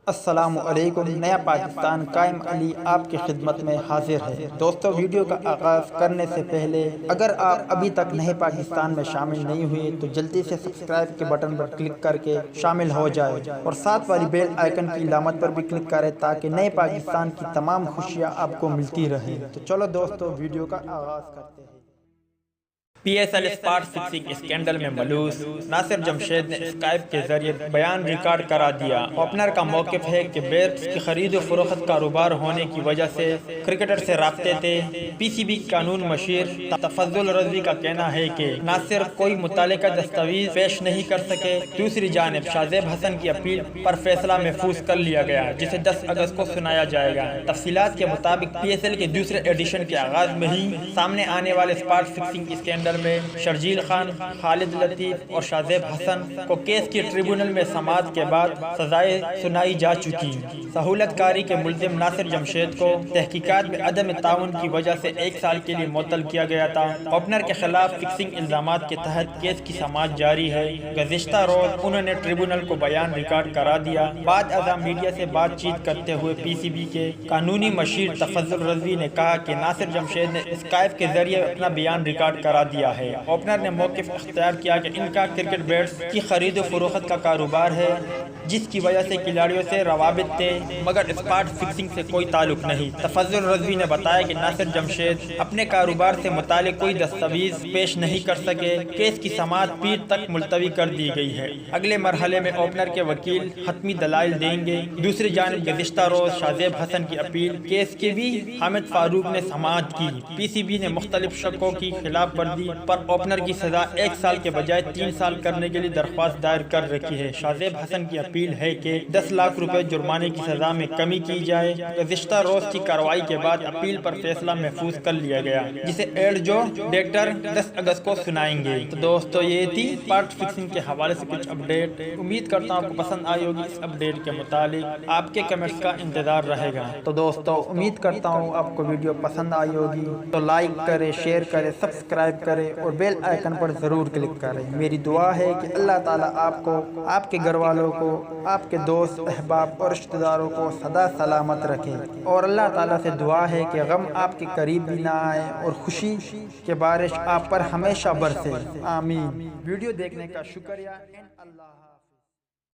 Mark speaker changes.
Speaker 1: السلام علیکم۔ نیا پاکستان قائم علی آپ کی خدمت میں حاضر ہے۔ دوستو، ویڈیو کا آغاز کرنے سے پہلے اگر آپ ابھی تک نئے پاکستان میں شامل نہیں ہوئے تو جلدی سے سبسکرائب کے بٹن پر کلک کر کے شامل ہو جائے اور ساتھ والی بیل آئیکن کی علامت پر بھی کلک کریں تاکہ نئے پاکستان کی تمام خوشیاں آپ کو ملتی رہیں۔ تو چلو دوستو، ویڈیو کا آغاز کرتے ہیں۔
Speaker 2: P S L spot fixing scandal میں ملوث ناصر جمشید نے اسکائپ کے ذریعے بیان ریکارڈ کرا دیا۔ اوپنر کا موقف ہے کہ بیٹس کی خرید و فروخت کاروبار ہونے کی وجہ سے کرکٹر سے رابطے تھے۔ پی سی بی قانون مشیر تفضل رضوی کا کہنا ہے کہ ناصر کوئی متعلقہ دستاویز پیش نہیں کر سکے۔ دوسری جانب شاذیب حسن کی اپیل پر فیصلہ محفوظ کر لیا گیا جسے 10 اگست کو سنایا جائے گا۔ تفصیلات کے مطابق پی ایس ایل کے دوسرے ایڈیشن کے آغاز میں ہی سامنے آنے والے اسپاٹ فکسنگ اسکینڈل میں شرجیل خان، خالد لطیف اور شاذیب حسن کو کیس کی ٹریبونل میں سماعت کے بعد سزائیں سنائی جا چکی۔ سہولت کاری کے ملزم ناصر جمشید کو تحقیقات میں عدم تعاون کی وجہ سے 1 سال کے لیے معطل کیا گیا تھا۔ اوپنر کے خلاف فکسنگ الزامات کے تحت کیس کی سماعت جاری ہے۔ گزشتہ روز انہوں نے ٹریبونل کو بیان ریکارڈ کرا دیا۔ بعد ازاں میڈیا سے بات چیت کرتے ہوئے پی سی بی کے قانونی مشیر تفضل رضوی نے کہا کہ ناصر جمشید نے اسکائپ کے ذریعے اپنا بیان ریکارڈ کرا دیا ہے۔ اوپنر نے موقف اختیار کیا کہ ان کا کرکٹ بیٹس کی خرید و فروخت کا کاروبار ہے جس کی وجہ سے کھلاڑیوں سے روابط تھے مگر اسپاٹ فکسنگ سے کوئی تعلق نہیں۔ تفضل رضوی نے بتایا کہ ناصر جمشید اپنے کاروبار سے متعلق کوئی دستاویز پیش نہیں کر سکے۔ کیس کی سماعت پیر تک ملتوی کر دی گئی ہے۔ اگلے مرحلے میں اوپنر کے وکیل حتمی دلائل دیں گے۔ دوسری جانب گزشتہ روز شاذیب حسن کی اپیل کیس کے بھی حامد فاروق نے سماعت کی۔ پی سی بی نے مختلف شقوں کی خلاف ورزی پر اوپنر کی سزا 1 سال کے بجائے 3 سال کرنے کے لیے درخواست دائر کر رکھی ہے۔ شاذیب حسن کی اپیل ہے کہ 10 لاکھ روپے جرمانے کی سزا میں کمی کی جائے۔ گزشتہ روز کی کارروائی کے بعد اپیل پر فیصلہ محفوظ کر لیا گیا جسے ایڈ جو ڈائریکٹر 10 اگست کو سنائیں گے۔ تو دوستو، یہ تھی اسپاٹ فکسنگ کے حوالے سے کچھ اپڈیٹ۔ امید کرتا ہوں آپ کو پسند آئی ہوگی۔ اس اپڈیٹ کے متعلق آپ کے کمنٹس کا انتظار رہے گا۔
Speaker 1: تو دوستو، امید کرتا ہوں آپ کو ویڈیو پسند آئی ہوگی تو لائک کریں، شیئر کریں، سبسکرائب کریں اور بیل آئیکن پر ضرور کلک کریں۔ میری دعا ہے کہ اللہ تعالیٰ آپ کو، آپ کے گھر والوں کو، آپ کے دوست احباب اور رشتہ داروں کو سدا سلامت رکھے اور اللہ تعالیٰ سے دعا ہے کہ غم آپ کے قریب بھی نہ آئے اور خوشی کے بارش آپ پر ہمیشہ برسے۔ آمین۔ ویڈیو دیکھنے کا شکریہ۔ اللہ